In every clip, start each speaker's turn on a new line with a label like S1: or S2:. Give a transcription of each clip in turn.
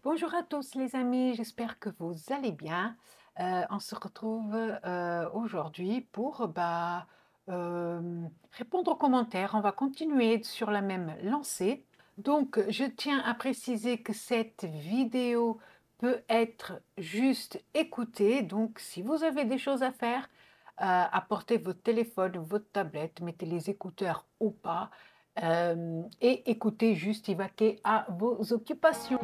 S1: Bonjour à tous les amis, j'espère que vous allez bien. On se retrouve aujourd'hui pour répondre aux commentaires. On va continuer sur la même lancée. Donc, je tiens à préciser que cette vidéo peut être juste écoutée. Donc, si vous avez des choses à faire, apportez votre téléphone, votre tablette, mettez les écouteurs ou pas, et écoutez juste, vaquer à vos occupations.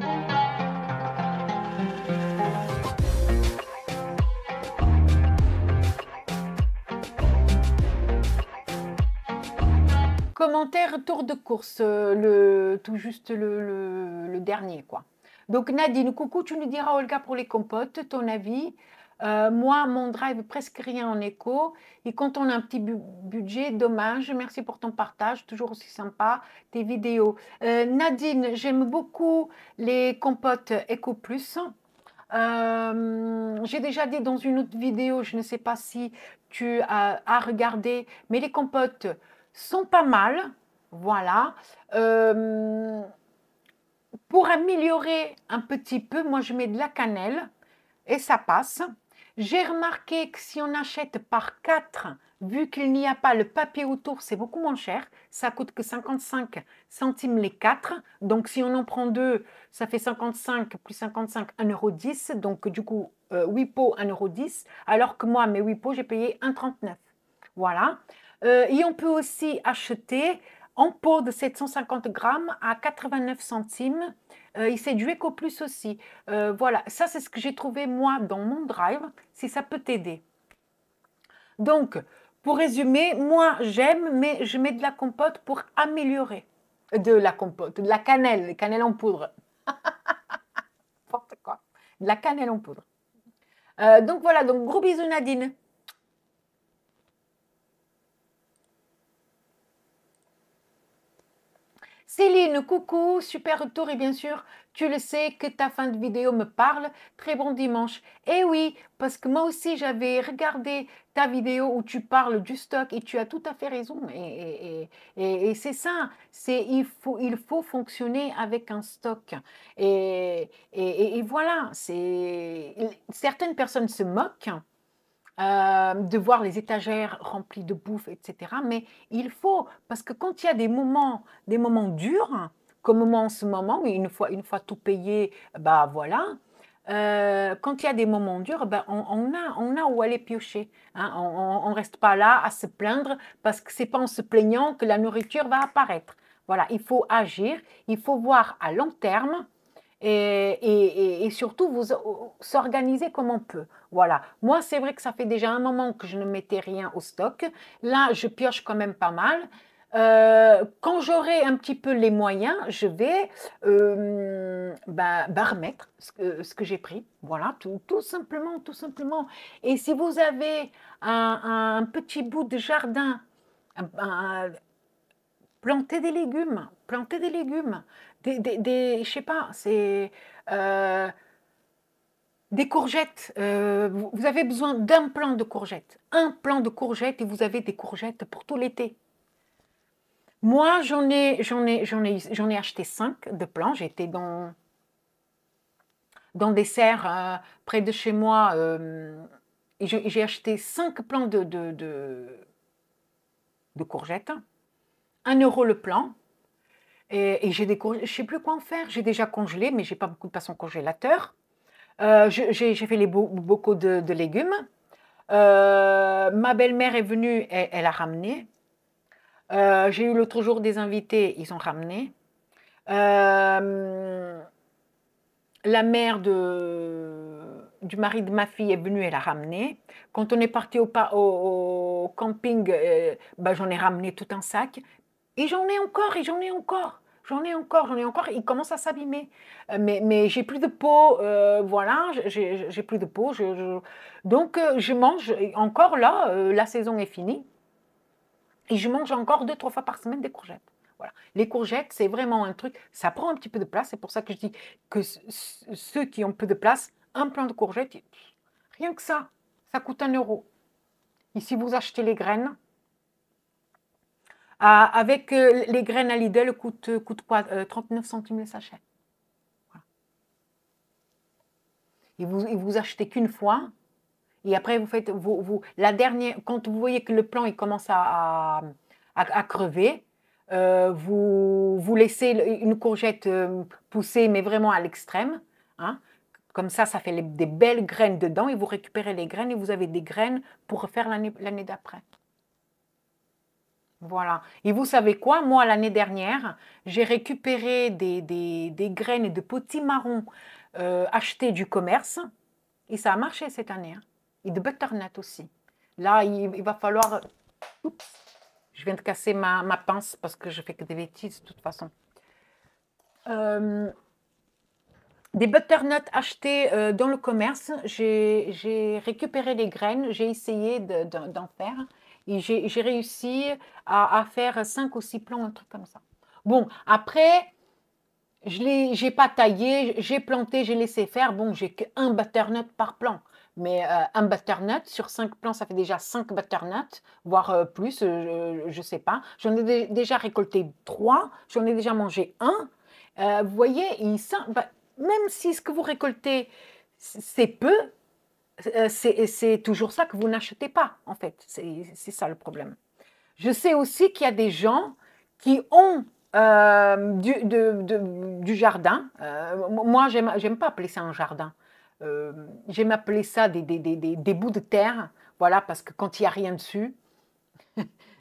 S1: Commentaire tour de course, tout juste le dernier, quoi. Donc Nadine, coucou, tu nous diras Olga pour les compotes, ton avis. Moi, mon drive, presque rien en écho. Et quand on a un petit budget, dommage. Merci pour ton partage, toujours aussi sympa, tes vidéos. Nadine, j'aime beaucoup les compotes Eco Plus. J'ai déjà dit dans une autre vidéo, je ne sais pas si tu as regardé, mais les compotes sont pas mal. Voilà. Euh, pour améliorer un petit peu, moi je mets de la cannelle et ça passe. J'ai remarqué que si on achète par 4, vu qu'il n'y a pas le papier autour, c'est beaucoup moins cher. Ça coûte que 55 centimes les 4. Donc si on en prend 2, ça fait 55 plus 55, 1,10 €. Donc du coup, 8 pots, 1,10 €. Alors que moi, mes 8 pots, j'ai payé 1,39 €. Voilà. Et on peut aussi acheter en pot de 750 grammes à 89 centimes. Et c'est du Eco Plus aussi. Voilà, ça c'est ce que j'ai trouvé moi dans mon drive, si ça peut t'aider. Donc, pour résumer, moi j'aime, mais je mets de la compote pour améliorer. De la compote, de la cannelle en poudre. N'importe quoi. De la cannelle en poudre. Donc voilà, donc gros bisous Nadine. Céline, coucou, super retour et bien sûr, tu le sais que ta fin de vidéo me parle. Très bon dimanche. Eh oui, parce que moi aussi j'avais regardé ta vidéo où tu parles du stock et tu as tout à fait raison. Et c'est ça, il faut fonctionner avec un stock. Et voilà, certaines personnes se moquent de voir les étagères remplies de bouffe, etc. Mais il faut, parce que quand il y a des moments durs, comme en ce moment, où une fois tout payé, bah voilà. Quand il y a des moments durs, ben on a où aller piocher. Hein. On ne reste pas là à se plaindre parce que c'est pas en se plaignant que la nourriture va apparaître. Voilà, il faut agir, il faut voir à long terme et surtout s'organiser comme on peut. Voilà. Moi, c'est vrai que ça fait déjà un moment que je ne mettais rien au stock. Là, je pioche quand même pas mal. Quand j'aurai un petit peu les moyens, je vais remettre ce que j'ai pris. Voilà, tout simplement, tout simplement. Et si vous avez un petit bout de jardin, un- un- planter des légumes, planter des légumes, je sais pas, c'est des courgettes. Vous avez besoin d'un plant de courgettes, un plant de courgettes et vous avez des courgettes pour tout l'été. Moi, j'en ai acheté 5 de plants. J'étais dans des serres près de chez moi. Et j'ai acheté 5 plants de courgettes, 1 € le plant. Et j'ai des courgettes, je ne sais plus quoi en faire. J'ai déjà congelé, mais j'ai pas beaucoup de place en congélateur. J'ai fait les bocaux de légumes. Ma belle-mère est venue, elle a ramené. J'ai eu l'autre jour des invités, ils ont ramené. La mère du mari de ma fille est venue, elle a ramené. Quand on est parti au camping, j'en ai ramené tout un sac. Et j'en ai encore, et j'en ai encore. J'en ai encore, j'en ai encore. Il commence à s'abîmer. Mais j'ai plus de peau, voilà, j'ai plus de peau. Donc, je mange encore là, la saison est finie. Et je mange encore 2, 3 fois par semaine des courgettes. Voilà. Les courgettes, c'est vraiment un truc, ça prend un petit peu de place. C'est pour ça que je dis que ceux qui ont peu de place, un plant de courgettes, rien que ça coûte 1 €. Et si vous achetez les graines, avec les graines à Lidl, coûte quoi 39 centimes le sachet. Voilà. et vous achetez qu'une fois, et après vous faites la dernière, quand vous voyez que le plant il commence à crever, vous laissez une courgette pousser, mais vraiment à l'extrême, hein. Comme ça fait des belles graines dedans, et vous récupérez les graines, et vous avez des graines pour refaire l'année d'après. Voilà. Et vous savez quoi? Moi, l'année dernière, j'ai récupéré des graines de potimarron achetées du commerce, et ça a marché cette année, hein. Et de butternut aussi. Là, il va falloir... Oups, je viens de casser ma pince parce que je fais que des bêtises de toute façon. Des butternuts achetés dans le commerce, j'ai récupéré les graines, j'ai essayé d'en faire, et j'ai réussi à faire 5 ou 6 plants, un truc comme ça. Bon, après, je n'ai pas taillé, j'ai planté, j'ai laissé faire. Bon, j'ai qu'un butternut par plant. Mais un butternut sur 5 plants, ça fait déjà 5 butternuts, voire plus, je ne sais pas. J'en ai déjà récolté 3, j'en ai déjà mangé un. Vous voyez, même si ce que vous récoltez, c'est peu, c'est toujours ça que vous n'achetez pas, en fait. C'est ça le problème. Je sais aussi qu'il y a des gens qui ont du jardin. Moi, j'aime pas appeler ça un jardin. J'aime appeler ça des bouts de terre. Voilà, parce que quand il n'y a rien dessus,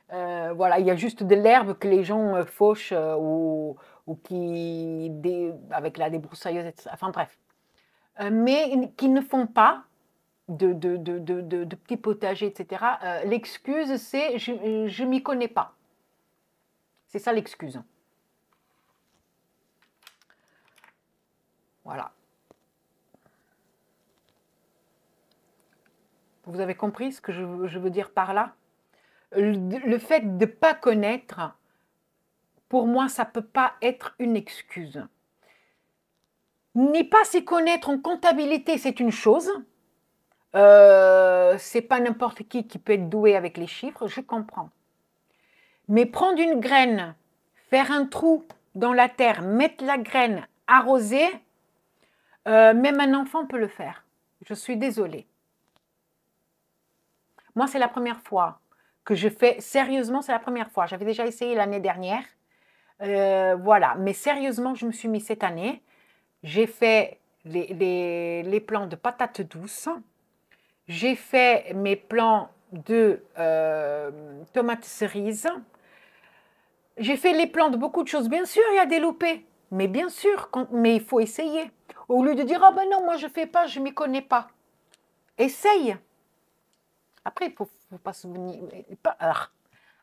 S1: voilà, il y a juste de l'herbe que les gens fauchent ou avec la débroussailleuse, etc. Enfin bref. Mais qui ne font pas de petits potagers, etc. L'excuse, c'est je m'y connais pas. C'est ça l'excuse. Voilà. Vous avez compris ce que je veux dire par là? Le fait de ne pas connaître, pour moi, ça ne peut pas être une excuse. Ni pas s'y connaître en comptabilité, c'est une chose. C'est pas n'importe qui peut être doué avec les chiffres, je comprends. Mais prendre une graine, faire un trou dans la terre, mettre la graine, arroser, même un enfant peut le faire. Je suis désolée. Moi, c'est la première fois que je fais, sérieusement, c'est la première fois. J'avais déjà essayé l'année dernière. Voilà, mais sérieusement, je me suis mis cette année. J'ai fait les plants de patates douces. J'ai fait mes plants de tomates cerises. J'ai fait les plans de beaucoup de choses. Bien sûr, il y a des loupés. Mais bien sûr, mais il faut essayer. Au lieu de dire, ah ben non, moi je ne fais pas, je ne m'y connais pas. Essaye. Après, il ne faut pas se venir...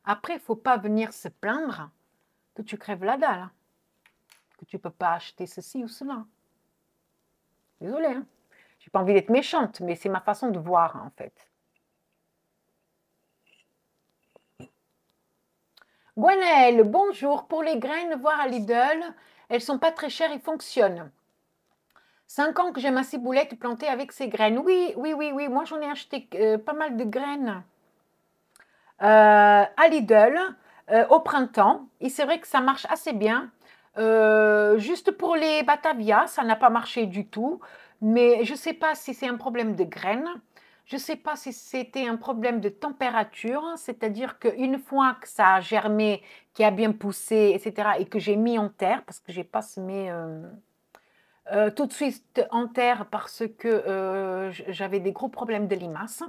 S1: Après, il ne faut pas venir se plaindre que tu crèves la dalle. Hein, que tu ne peux pas acheter ceci ou cela. Désolée. Hein. Je n'ai pas envie d'être méchante, mais c'est ma façon de voir, en fait. Gwenaëlle, bonjour. Pour les graines, voir à Lidl, elles sont pas très chères et fonctionnent. 5 ans que j'ai ma ciboulette plantée avec ces graines. Oui, oui, oui, oui. Moi, j'en ai acheté pas mal de graines à Lidl au printemps. Et c'est vrai que ça marche assez bien. Juste pour les Batavia, ça n'a pas marché du tout. Mais je ne sais pas si c'est un problème de graines. Je ne sais pas si c'était un problème de température, c'est-à-dire qu'une fois que ça a germé, qui a bien poussé, etc., et que j'ai mis en terre, parce que je n'ai pas semé tout de suite en terre parce que j'avais des gros problèmes de limaces.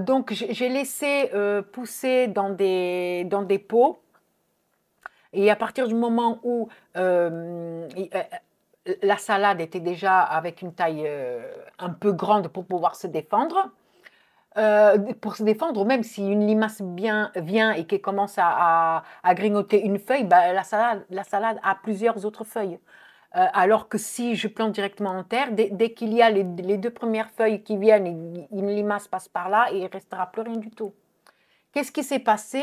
S1: Donc, j'ai laissé pousser dans des pots. Et à partir du moment où la salade était déjà avec une taille un peu grande pour pouvoir se défendre, ou même si une limace vient et qu'elle commence à grignoter une feuille, bah, la salade a plusieurs autres feuilles. Alors que si je plante directement en terre, dès qu'il y a les 2 premières feuilles qui viennent, une limace passe par là et il ne restera plus rien du tout. Qu'est-ce qui s'est passé?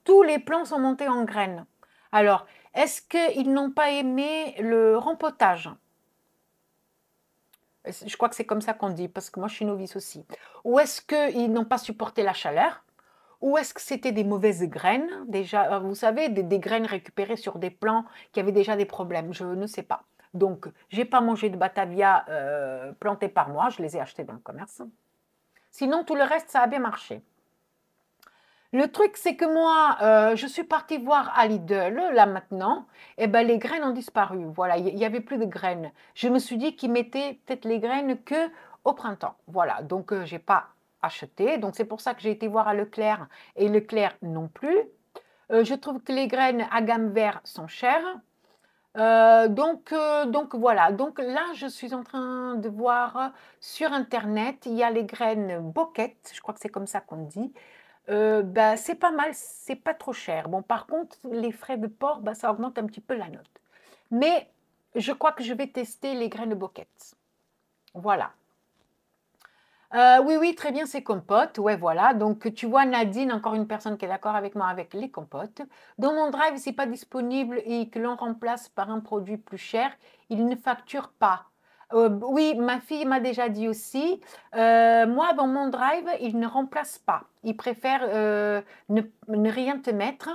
S1: Tous les plants sont montés en graines. Alors, est-ce qu'ils n'ont pas aimé le rempotage? Je crois que c'est comme ça qu'on dit, parce que moi je suis novice aussi. Ou est-ce qu'ils n'ont pas supporté la chaleur? Ou est-ce que c'était des mauvaises graines? Déjà, vous savez, des graines récupérées sur des plants qui avaient déjà des problèmes. Je ne sais pas. Donc, j'ai pas mangé de Batavia plantés par moi, je les ai achetés dans le commerce. Sinon, tout le reste, ça a bien marché. Le truc, c'est que moi, je suis partie voir à Lidl, là maintenant, et ben les graines ont disparu. Voilà, il n'y avait plus de graines. Je me suis dit qu'ils mettaient peut-être les graines que au printemps. Voilà, donc je n'ai pas acheté. Donc c'est pour ça que j'ai été voir à Leclerc, et Leclerc non plus. Je trouve que les graines à gamme vert sont chères. Donc voilà, donc là je suis en train de voir sur internet, il y a les graines Boquette, je crois que c'est comme ça qu'on dit. Bah, c'est pas mal, c'est pas trop cher. Bon, par contre, les frais de port, bah, ça augmente un petit peu la note. Mais je crois que je vais tester les graines Boquette. Voilà. Oui, oui, très bien, c'est compote. Ouais, voilà. Donc, tu vois, Nadine, encore une personne qui est d'accord avec moi avec les compotes. Dans mon drive, c'est pas disponible et que l'on remplace par un produit plus cher, il ne facture pas. Oui, ma fille m'a déjà dit aussi. Moi, dans mon drive, il ne remplace pas. Il préfère ne rien te mettre.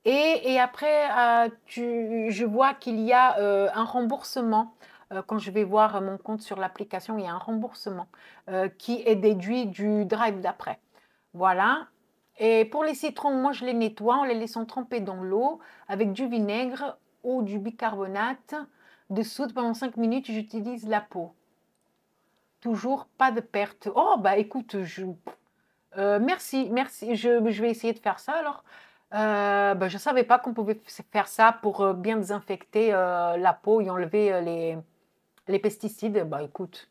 S1: Et après, je vois qu'il y a un remboursement. Quand je vais voir mon compte sur l'application, il y a un remboursement qui est déduit du drive d'après. Voilà. Et pour les citrons, moi, je les nettoie en les laissant tremper dans l'eau avec du vinaigre ou du bicarbonate de soude pendant 5 minutes. J'utilise la peau. Toujours pas de perte. Oh, bah écoute, merci, merci. Je vais essayer de faire ça alors. Ben, je ne savais pas qu'on pouvait faire ça pour bien désinfecter la peau et enlever les pesticides. Bah écoute,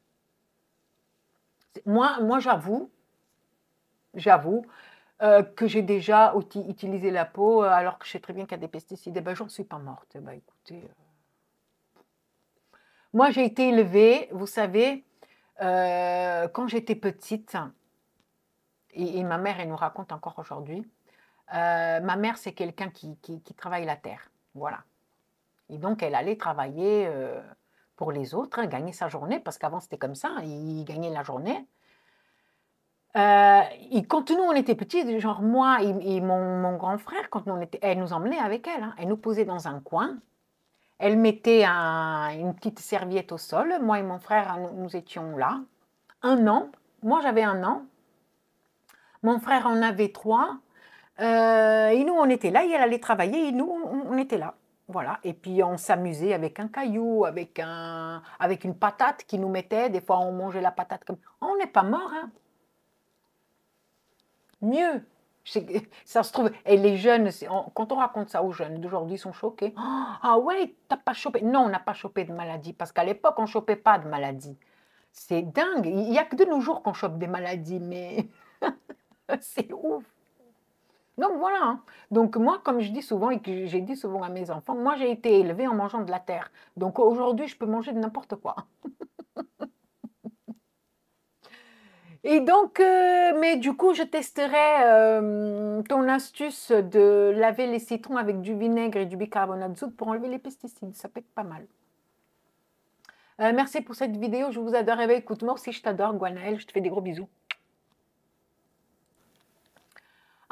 S1: moi j'avoue que j'ai déjà utilisé la peau alors que je sais très bien qu'il y a des pesticides. Et ben, j'en suis pas morte. Bah écoutez, moi j'ai été élevée, vous savez, quand j'étais petite, et ma mère, elle nous raconte encore aujourd'hui. Ma mère, c'est quelqu'un qui travaille la terre. Voilà. Et donc, elle allait travailler pour les autres, gagner sa journée, parce qu'avant, c'était comme ça, il gagnait la journée. Et quand nous, on était petits, genre moi et mon grand frère, quand elle nous emmenait avec elle. Hein. Elle nous posait dans un coin. Elle mettait une petite serviette au sol. Moi et mon frère, nous étions là. 1 an. Moi, j'avais 1 an. Mon frère en avait 3. Et nous, on était là, et elle allait travailler, et nous, on était là. Voilà. Et puis, on s'amusait avec un caillou, avec une patate qui nous mettait. Des fois, on mangeait la patate comme... On n'est pas mort, hein. Mieux. Ça se trouve, et les jeunes, quand on raconte ça aux jeunes d'aujourd'hui, ils sont choqués. Ah ouais, t'as pas chopé. Non, on n'a pas chopé de maladie, parce qu'à l'époque, on ne chopait pas de maladie. C'est dingue. Il n'y a que de nos jours qu'on chope des maladies, mais c'est ouf. Donc voilà. Hein. Donc moi, comme je dis souvent et que j'ai dit souvent à mes enfants, moi j'ai été élevée en mangeant de la terre. Donc aujourd'hui, je peux manger de n'importe quoi. Et donc, mais du coup, je testerai ton astuce de laver les citrons avec du vinaigre et du bicarbonate de soude pour enlever les pesticides. Ça peut être pas mal. Merci pour cette vidéo. Je vous adore. Écoute, moi aussi, je t'adore, Gwenaëlle. Je te fais des gros bisous.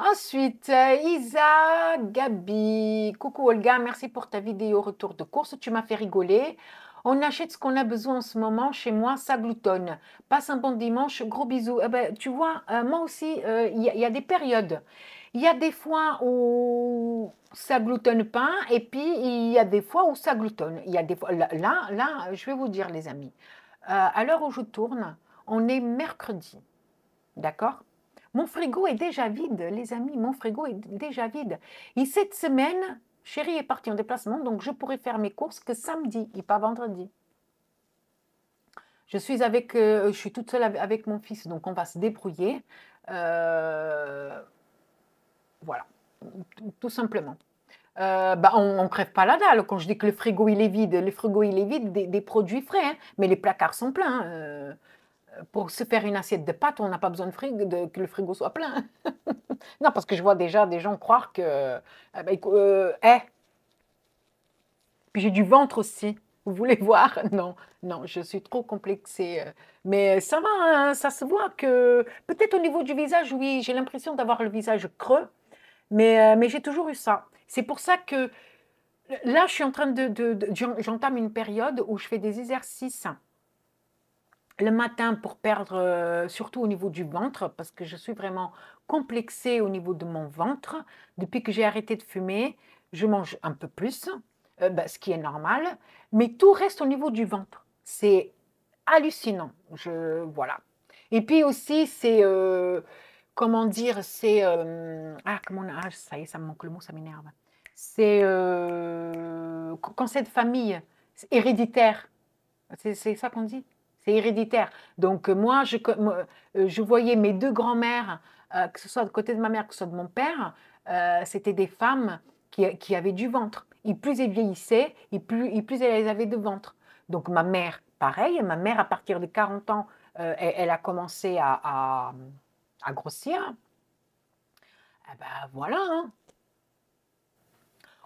S1: Ensuite, Isa, Gabi, coucou Olga, merci pour ta vidéo retour de course, tu m'as fait rigoler. On achète ce qu'on a besoin en ce moment, chez moi, ça gloutonne. Passe un bon dimanche, gros bisous. Eh ben, tu vois, moi aussi, il y a des périodes. Il y a des fois où ça gloutonne pas, et puis il y a des fois où ça gloutonne. Il y a des fois, là, je vais vous dire les amis, à l'heure où je tourne, on est mercredi, d'accord? Mon frigo est déjà vide, les amis, mon frigo est déjà vide. Et cette semaine, chérie est partie en déplacement, donc je pourrai faire mes courses que samedi et pas vendredi. Je suis toute seule avec mon fils, donc on va se débrouiller. Voilà, tout simplement. Bah, on ne crève pas la dalle. Quand je dis que le frigo il est vide, des produits frais, hein, mais les placards sont pleins. Pour se faire une assiette de pâtes, on n'a pas besoin que le frigo soit plein. Non, parce que je vois déjà des gens croire que... Puis j'ai du ventre aussi. Vous voulez voir? Non, non, je suis trop complexée. Mais ça va, hein, ça se voit que... Peut-être au niveau du visage, oui, j'ai l'impression d'avoir le visage creux. Mais j'ai toujours eu ça. C'est pour ça que Là, je suis en train j'entame une période où je fais des exercices le matin pour perdre, surtout au niveau du ventre, parce que je suis vraiment complexée au niveau de mon ventre. Depuis que j'ai arrêté de fumer, je mange un peu plus, bah, ce qui est normal, mais tout reste au niveau du ventre. C'est hallucinant. Voilà. Et puis aussi, c'est, comment dire, c'est, ça y est, ça me manque le mot, ça m'énerve. C'est quand c'est de famille, c'est héréditaire. C'est ça qu'on dit? C'est héréditaire. Donc, moi, je voyais mes deux grands-mères, que ce soit de côté de ma mère, que ce soit de mon père, c'était des femmes qui avaient du ventre. Et plus elles vieillissaient, et plus elles avaient de ventre. Donc, ma mère, pareil. Ma mère, à partir de 40 ans, elle a commencé à grossir. Eh ben, voilà, hein.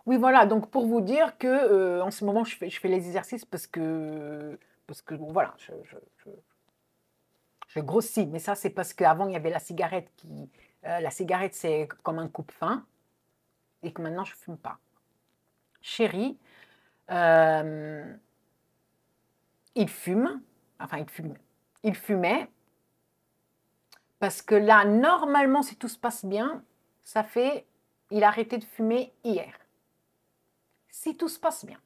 S1: Oui, voilà, donc pour vous dire que en ce moment, je fais les exercices parce que voilà, je grossis. Mais ça, c'est parce qu'avant, il y avait la cigarette la cigarette, c'est comme un coupe-faim et que maintenant, je ne fume pas. Chéri, euh, il fume, enfin, il fumait parce que là, normalement, si tout se passe bien, il a arrêté de fumer hier. Si tout se passe bien.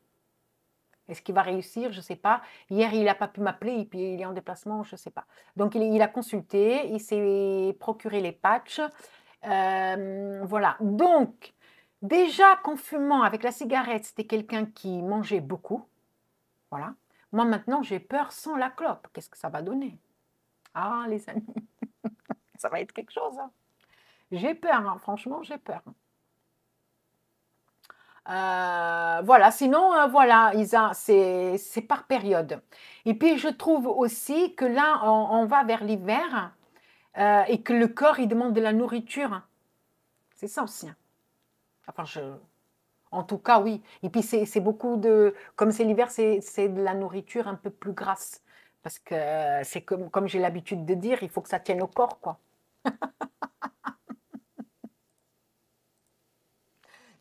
S1: Est-ce qu'il va réussir? Je ne sais pas. Hier, il n'a pas pu m'appeler et puis il est en déplacement, je ne sais pas. Donc, il a consulté, il s'est procuré les patchs. Voilà. Donc, déjà qu'en fumant avec la cigarette, c'était quelqu'un qui mangeait beaucoup. Voilà. Moi, maintenant, j'ai peur sans la clope. Qu'est-ce que ça va donner? Ah, les amis, ça va être quelque chose, hein. J'ai peur, hein. Franchement, j'ai peur. Voilà, sinon, voilà, Isa, c'est par période. Et puis, je trouve aussi que là, on va vers l'hiver et que le corps, il demande de la nourriture. C'est ça aussi, hein. Enfin, en tout cas, oui. Et puis, c'est beaucoup de... Comme c'est l'hiver, c'est de la nourriture un peu plus grasse. Parce que c'est comme j'ai l'habitude de dire, il faut que ça tienne au corps, quoi.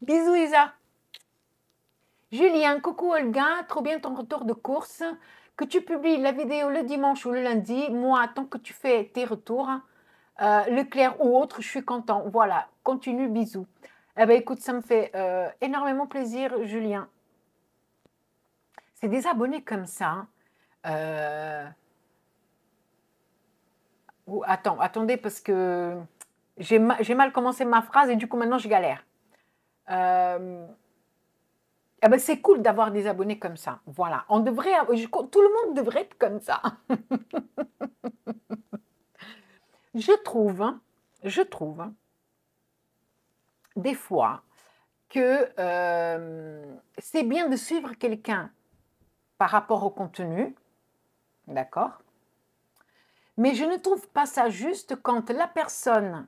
S1: Bisous, Isa. Julien, coucou Olga, trop bien ton retour de course. Que tu publies la vidéo le dimanche ou le lundi, moi, tant que tu fais tes retours, Leclerc ou autre, je suis content. Voilà, continue, bisous. Eh ben, écoute, ça me fait énormément plaisir, Julien. C'est des abonnés comme ça, hein. Attendez, parce que j'ai mal commencé ma phrase et du coup, maintenant, je galère. Eh ben, c'est cool d'avoir des abonnés comme ça. Voilà, tout le monde devrait être comme ça. Je trouve des fois que c'est bien de suivre quelqu'un par rapport au contenu, d'accord? Mais je ne trouve pas ça juste quand la personne,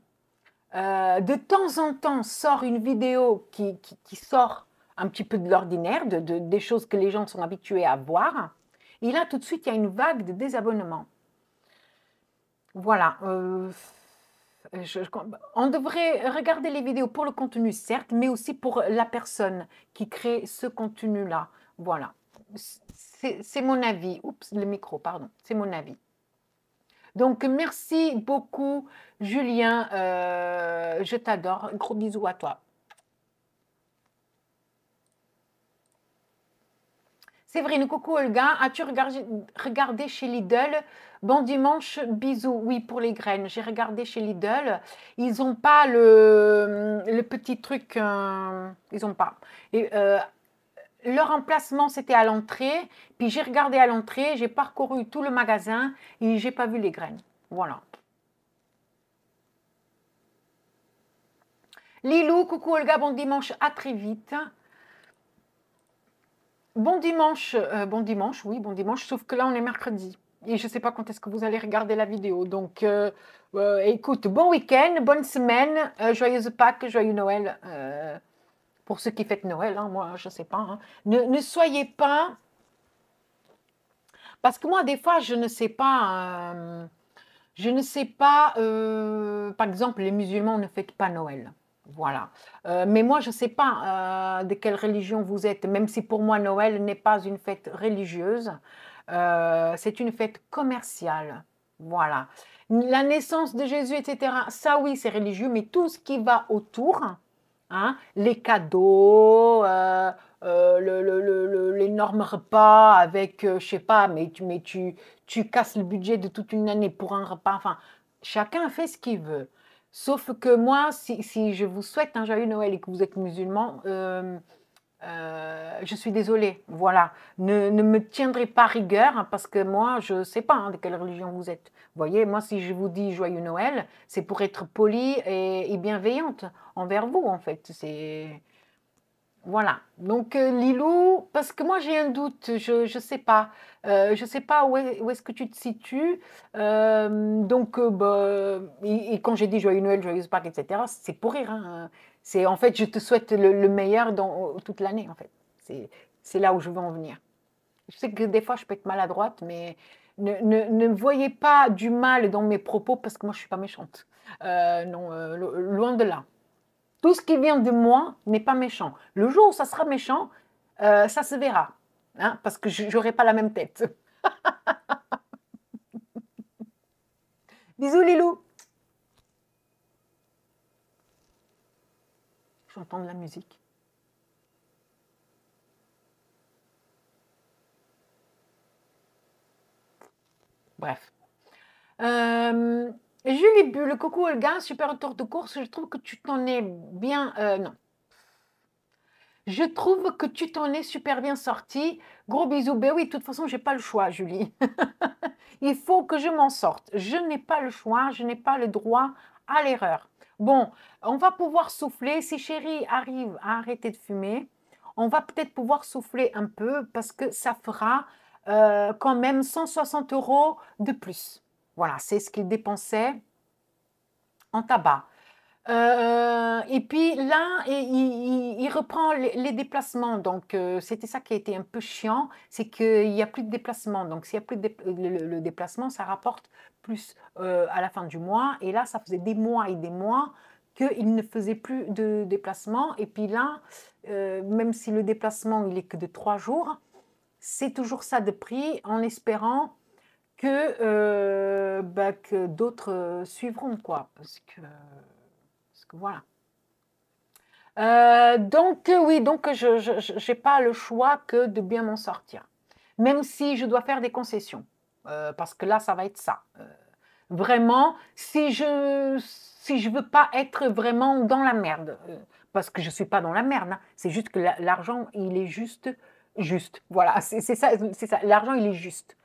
S1: de temps en temps, sort une vidéo qui sort un petit peu de l'ordinaire, des choses que les gens sont habitués à voir. Et là, tout de suite, il y a une vague de désabonnements. Voilà. On devrait regarder les vidéos pour le contenu, certes, mais aussi pour la personne qui crée ce contenu-là. Voilà. C'est mon avis. Oups, le micro, pardon. C'est mon avis. Donc, merci beaucoup, Julien. Je t'adore. Gros bisous à toi. Séverine, coucou Olga. As-tu regardé chez Lidl? Bon dimanche, bisous. Oui, pour les graines. J'ai regardé chez Lidl. Ils n'ont pas le petit truc. Ils n'ont pas. Et, leur emplacement, c'était à l'entrée. Puis j'ai regardé à l'entrée. J'ai parcouru tout le magasin et j'ai pas vu les graines. Voilà. Lilou, coucou Olga. Bon dimanche. À très vite. Bon dimanche, oui, bon dimanche, sauf que là, on est mercredi. Et je ne sais pas quand est-ce que vous allez regarder la vidéo. Donc, écoute, bon week-end, bonne semaine, joyeuse Pâques, joyeux Noël. Pour ceux qui fêtent Noël, hein, moi, je ne sais pas, hein. Ne soyez pas... Parce que moi, des fois, je ne sais pas... par exemple, les musulmans ne fêtent pas Noël. Voilà. Mais moi, je ne sais pas de quelle religion vous êtes, même si pour moi, Noël n'est pas une fête religieuse, c'est une fête commerciale. Voilà. La naissance de Jésus, etc., ça oui, c'est religieux, mais tout ce qui va autour, hein, les cadeaux, l'énorme repas avec, je sais pas, tu casses le budget de toute une année pour un repas, enfin, chacun fait ce qu'il veut. Sauf que moi, si je vous souhaite un joyeux Noël et que vous êtes musulman, je suis désolée, voilà. Ne me tiendrez pas rigueur hein, parce que moi, je ne sais pas hein, de quelle religion vous êtes. Vous voyez, moi, si je vous dis joyeux Noël, c'est pour être polie et bienveillante envers vous, en fait. C'est voilà. Donc Lilou, parce que moi j'ai un doute, je sais pas où est-ce que tu te situes. Bah, et quand j'ai dit joyeux Noël, joyeuse Pâques, etc., c'est pour rire. Hein. C'est en fait, je te souhaite le meilleur dans toute l'année en fait. C'est là où je veux en venir. Je sais que des fois je peux être maladroite, mais ne voyez pas du mal dans mes propos parce que moi je suis pas méchante. Non, loin de là. Tout ce qui vient de moi n'est pas méchant. Le jour où ça sera méchant, ça se verra. Hein, parce que je n'aurai pas la même tête. Bisous Lilou. J'entends de la musique. Bref. Julie Bulle, coucou Olga, super retour de course. Je trouve que tu t'en es bien. Non. Je trouve que tu t'en es super bien sorti. Gros bisous. Ben oui, de toute façon, j'ai pas le choix, Julie. Il faut que je m'en sorte. Je n'ai pas le choix, je n'ai pas le droit à l'erreur. Bon, on va pouvoir souffler. Si chérie arrive à arrêter de fumer, on va peut-être pouvoir souffler un peu parce que ça fera quand même 160 € de plus. Voilà, c'est ce qu'il dépensait en tabac. Et puis là, il reprend les déplacements. Donc, c'était ça qui a été un peu chiant, c'est qu'il n'y a plus de déplacement. Donc, s'il n'y a plus de le déplacement, ça rapporte plus à la fin du mois. Et là, ça faisait des mois et des mois qu'il ne faisait plus de déplacement. Et puis là, même si le déplacement, il est que de 3 jours, c'est toujours ça de prix en espérant que d'autres suivront, quoi. Parce que voilà. Donc oui, donc je n'ai pas le choix que de bien m'en sortir. Même si je dois faire des concessions. Parce que là, ça va être ça. Vraiment, si je veux pas être vraiment dans la merde, parce que je suis pas dans la merde, hein, c'est juste que l'argent, il est juste. Voilà, c'est ça, c'est ça. L'argent, il est juste.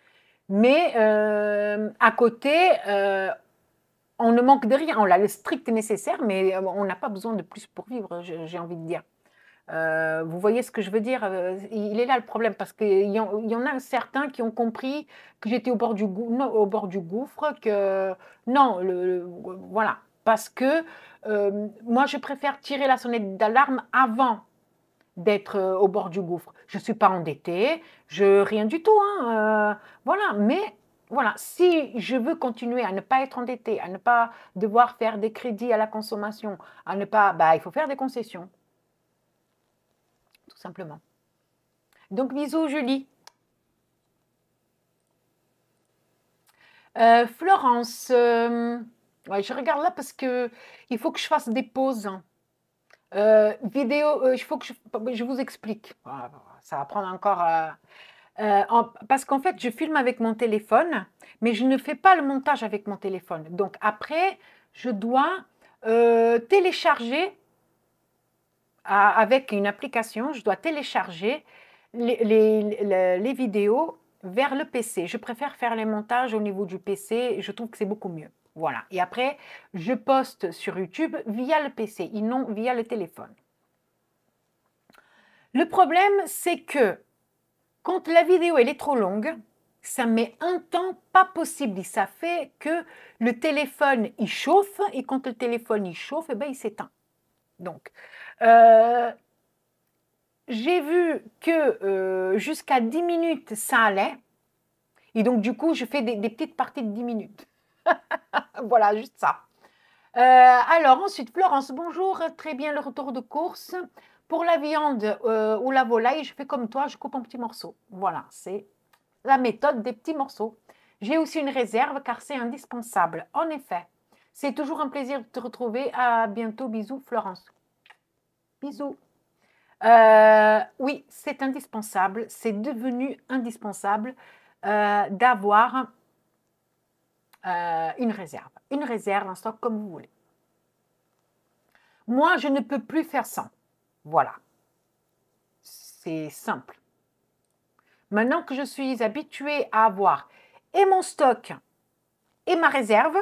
S1: Mais à côté, on ne manque de rien. On a le strict nécessaire, mais on n'a pas besoin de plus pour vivre, j'ai envie de dire. Vous voyez ce que je veux dire? Il est là le problème, parce qu'il y en a certains qui ont compris que j'étais au bord du gouffre, que non, voilà. Parce que moi, je préfère tirer la sonnette d'alarme avant d'être au bord du gouffre. Je ne suis pas endettée, rien du tout. Hein, voilà, mais voilà, si je veux continuer à ne pas être endettée, à ne pas devoir faire des crédits à la consommation, à ne pas, bah, il faut faire des concessions, tout simplement. Donc, bisous, Julie. Florence, ouais, je regarde là parce que il faut que je fasse des pauses. Il faut que je vous explique. Voilà, ça va prendre encore. Parce qu'en fait, je filme avec mon téléphone, mais je ne fais pas le montage avec mon téléphone. Donc après, je dois télécharger avec une application, je dois télécharger les vidéos vers le PC. Je préfère faire les montages au niveau du PC, je trouve que c'est beaucoup mieux. Voilà. Et après, je poste sur YouTube via le PC et non via le téléphone. Le problème, c'est que quand la vidéo elle est trop longue, ça met un temps pas possible. Et ça fait que le téléphone, il chauffe. Et quand le téléphone, il chauffe, eh ben, il s'éteint. Donc, j'ai vu que jusqu'à 10 minutes, ça allait. Et donc, du coup, je fais des petites parties de 10 minutes. Voilà, juste ça. Alors ensuite, Florence, bonjour, très bien le retour de course. Pour la viande ou la volaille, je fais comme toi, je coupe en petits morceaux. Voilà, c'est la méthode des petits morceaux. J'ai aussi une réserve car c'est indispensable. En effet, c'est toujours un plaisir de te retrouver. À bientôt, bisous Florence. Bisous. Oui, c'est indispensable, c'est devenu indispensable d'avoir une réserve, un stock comme vous voulez. Moi, je ne peux plus faire sans. Voilà, c'est simple. Maintenant que je suis habituée à avoir et mon stock et ma réserve,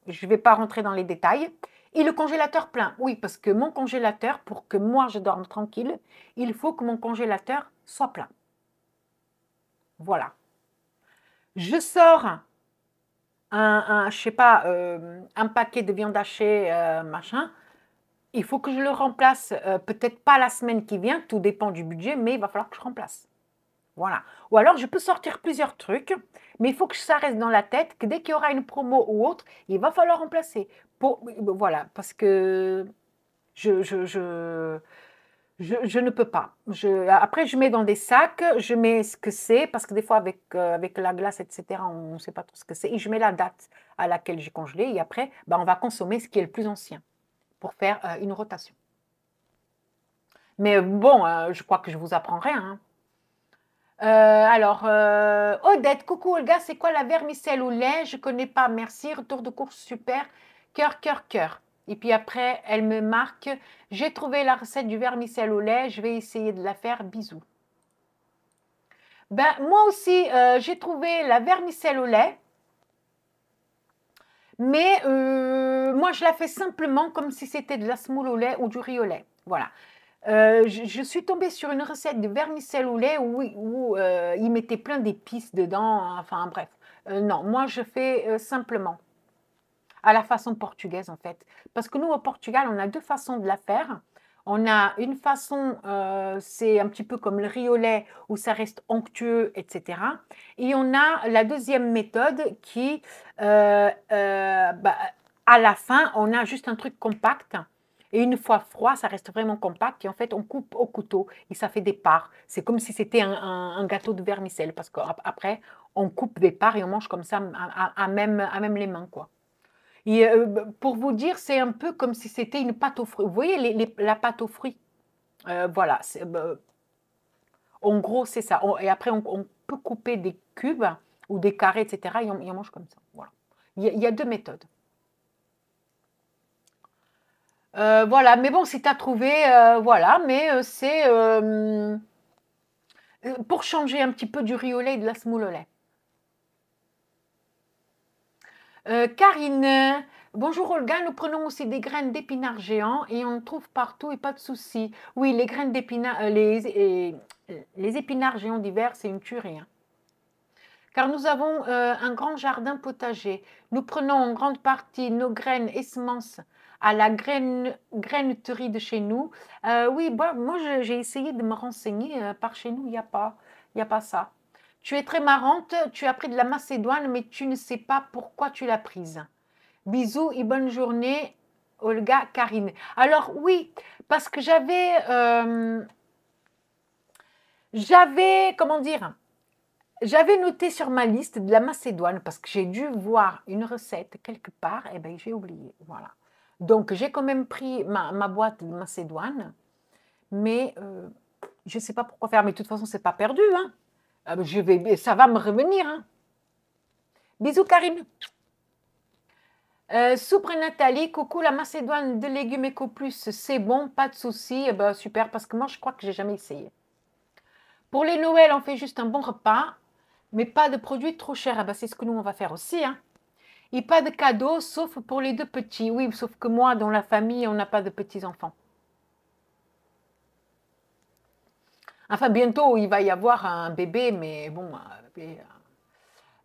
S1: je ne vais pas rentrer dans les détails, et le congélateur plein. Oui, parce que mon congélateur, pour que moi je dorme tranquille, il faut que mon congélateur soit plein. Voilà. Je sors je sais pas, un paquet de viande hachée, machin. Il faut que je le remplace, peut-être pas la semaine qui vient, tout dépend du budget, mais il va falloir que je remplace. Voilà. Ou alors, je peux sortir plusieurs trucs, mais il faut que ça reste dans la tête, que dès qu'il y aura une promo ou autre, il va falloir remplacer. Voilà, parce que je ne peux pas. Après, je mets dans des sacs, je mets ce que c'est, parce que des fois, avec la glace, etc., on ne sait pas trop ce que c'est. Et je mets la date à laquelle j'ai congelé. Et après, on va consommer ce qui est le plus ancien pour faire une rotation. Mais bon, je crois que je vous apprends rien, hein. Alors, Odette, coucou Olga, c'est quoi la vermicelle au lait? Je connais pas, merci, retour de course super, cœur, cœur, cœur. Et puis après, elle me marque, j'ai trouvé la recette du vermicelle au lait, je vais essayer de la faire, bisous. Ben, moi aussi, j'ai trouvé la vermicelle au lait, mais moi, je la fais simplement comme si c'était de la semoule au lait ou du riz au lait. Voilà. Je suis tombée sur une recette de vermicelle au lait où ils mettaient plein d'épices dedans, enfin bref. Non, moi je fais simplement, à la façon portugaise en fait. Parce que nous au Portugal, on a deux façons de la faire. On a une façon, c'est un petit peu comme le riz au lait, où ça reste onctueux, etc. Et on a la deuxième méthode qui, à la fin, on a juste un truc compact. Et une fois froid, ça reste vraiment compact. Et en fait, on coupe au couteau et ça fait des parts. C'est comme si c'était un gâteau de vermicelle. Parce qu'après, on coupe des parts et on mange comme ça à même les mains, quoi. Et pour vous dire, c'est un peu comme si c'était une pâte aux fruits. Vous voyez la pâte aux fruits? Voilà. En gros, c'est ça. Et après, on peut couper des cubes ou des carrés, etc. Et on mange comme ça. Voilà. Il y a deux méthodes. Voilà, mais bon, si tu as trouvé, voilà, mais c'est pour changer un petit peu du riz au lait et de la semoule au lait. Karine, bonjour Olga, nous prenons aussi des graines d'épinards géants et on en trouve partout et pas de souci. Oui, les graines d'épinards, les épinards géants d'hiver, c'est une tuerie, hein. Car nous avons un grand jardin potager. Nous prenons en grande partie nos graines et semences à la graineterie de chez nous. Oui, moi j'ai essayé de me renseigner. Par chez nous, il y a pas ça. Tu es très marrante, tu as pris de la macédoine, mais tu ne sais pas pourquoi tu l'as prise. Bisous et bonne journée, Olga, Karine. Alors oui, parce que comment dire, j'avais noté sur ma liste de la macédoine parce que j'ai dû voir une recette quelque part, et bien j'ai oublié, voilà. Donc j'ai quand même pris ma boîte de macédoine, mais je ne sais pas pourquoi faire, mais de toute façon c'est pas perdu, hein. Ça va me revenir, hein. Bisous Karine. Soupe Nathalie, coucou, la macédoine de légumes Eco Plus, c'est bon, pas de souci. Eh ben, super, parce que moi je crois que j'ai jamais essayé. Pour les Noëls, on fait juste un bon repas, mais pas de produits trop chers. Eh ben, c'est ce que nous on va faire aussi, hein. Et pas de cadeaux, sauf pour les deux petits. Oui, sauf que moi, dans la famille, on n'a pas de petits-enfants. Enfin, bientôt, il va y avoir un bébé, mais bon,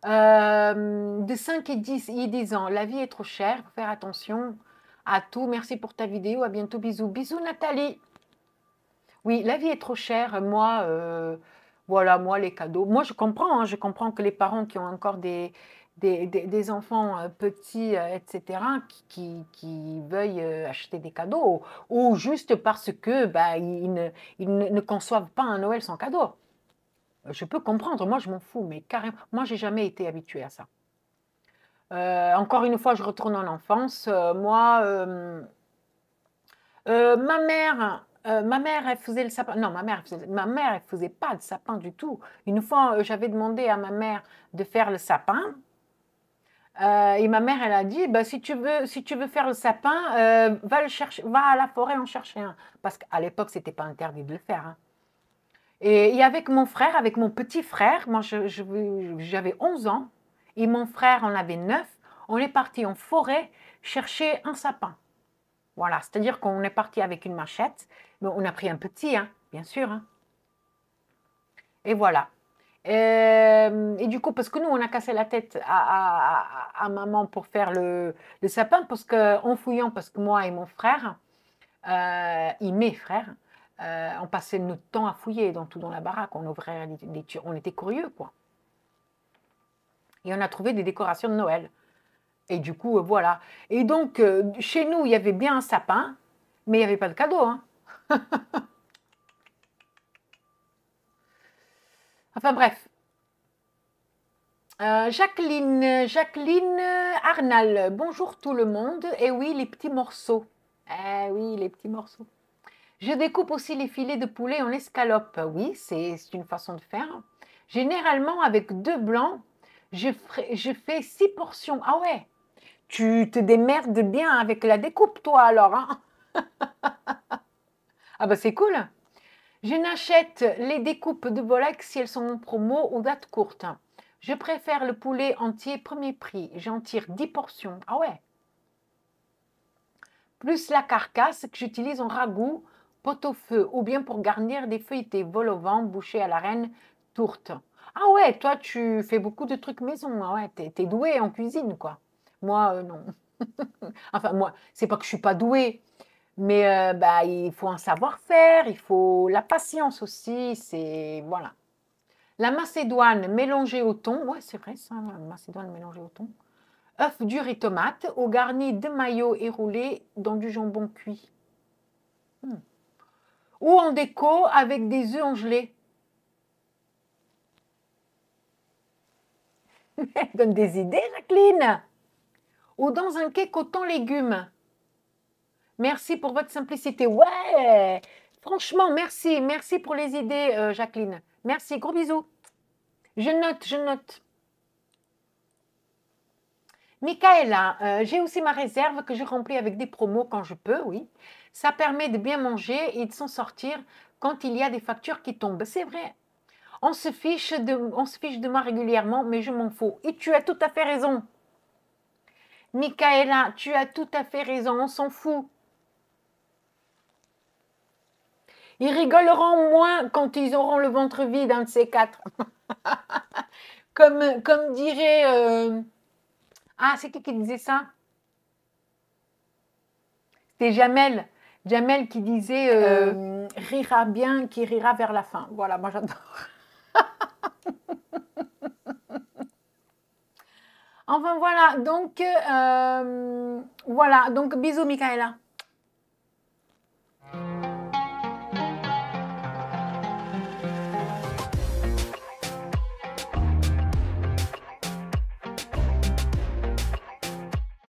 S1: de 5 et 10 ans, la vie est trop chère, faut faire attention à tout. Merci pour ta vidéo, à bientôt, bisous. Bisous Nathalie. Oui, la vie est trop chère, moi, voilà, moi les cadeaux. Moi je comprends, hein, je comprends que les parents qui ont encore des enfants petits, etc., qui veuillent acheter des cadeaux, ou juste parce que bah, ils ne conçoivent pas un Noël sans cadeau. Je peux comprendre, moi je m'en fous, mais carrément, moi j'ai jamais été habituée à ça. Encore une fois, je retourne en enfance. Moi, ma mère, elle faisait le sapin. Non, ma mère, elle faisait pas de sapin du tout. Une fois, j'avais demandé à ma mère de faire le sapin. Et ma mère, elle a dit, bah, si tu veux faire le sapin, va le chercher, va à la forêt en chercher un. Parce qu'à l'époque, c'était pas interdit de le faire, hein. Et avec mon frère, avec mon petit frère, moi j'avais 11 ans, et mon frère en avait 9, on est parti en forêt chercher un sapin. Voilà, c'est-à-dire qu'on est parti avec une machette, mais on a pris un petit, hein, bien sûr, hein. Et voilà. Et du coup, parce que nous, on a cassé la tête à maman pour faire le sapin, parce qu'en fouillant, parce que moi et mon frère, et mes frères, on passait notre temps à fouiller dans tout dans la baraque, on ouvrait on était curieux, quoi. Et on a trouvé des décorations de Noël. Et du coup, voilà. Et donc, chez nous, il y avait bien un sapin, mais il n'y avait pas de cadeau, hein. Enfin bref. Jacqueline Arnal, bonjour tout le monde. Et oui, les petits morceaux. Eh oui, les petits morceaux. Je découpe aussi les filets de poulet en escalope. Oui, c'est une façon de faire. Généralement, avec 2 blancs, je fais 6 portions. Ah ouais, tu te démerdes bien avec la découpe, toi, alors, hein. Ah bah c'est cool. Je n'achète les découpes de volaille que si elles sont en promo ou date courte. Je préfère le poulet entier premier prix. J'en tire 10 portions. Ah ouais. Plus la carcasse que j'utilise en ragoût, pot-au-feu, ou bien pour garnir des feuilletés vol au vent, bouchées à la reine, tourte. Ah ouais, toi tu fais beaucoup de trucs maison. Ah ouais, t'es douée en cuisine, quoi. Moi, non. Enfin, moi, c'est pas que je suis pas douée, mais bah, il faut un savoir-faire, il faut la patience aussi, c'est... Voilà. La macédoine mélangée au thon, ouais, c'est vrai ça, la macédoine mélangée au thon. Œuf dur et tomate, au garni de maillot et roulé dans du jambon cuit. Hmm. Ou en déco avec des œufs en gelée. Donne des idées, Jacqueline. Ou dans un cake au thon légumes. Merci pour votre simplicité. Ouais, franchement, merci. Merci pour les idées, Jacqueline. Merci, gros bisous. Je note, je note. Michaela, j'ai aussi ma réserve que je remplis avec des promos quand je peux, oui. Ça permet de bien manger et de s'en sortir quand il y a des factures qui tombent. C'est vrai. On se fiche de moi régulièrement, mais je m'en fous. Et tu as tout à fait raison. Michaela, tu as tout à fait raison, on s'en fout. Ils rigoleront moins quand ils auront le ventre vide, un de ces quatre. Comme dirait... Ah, c'est qui disait ça? C'était Jamel. Jamel qui disait rira bien, qui rira vers la fin. Voilà, moi j'adore. Enfin voilà, donc bisous Michaela.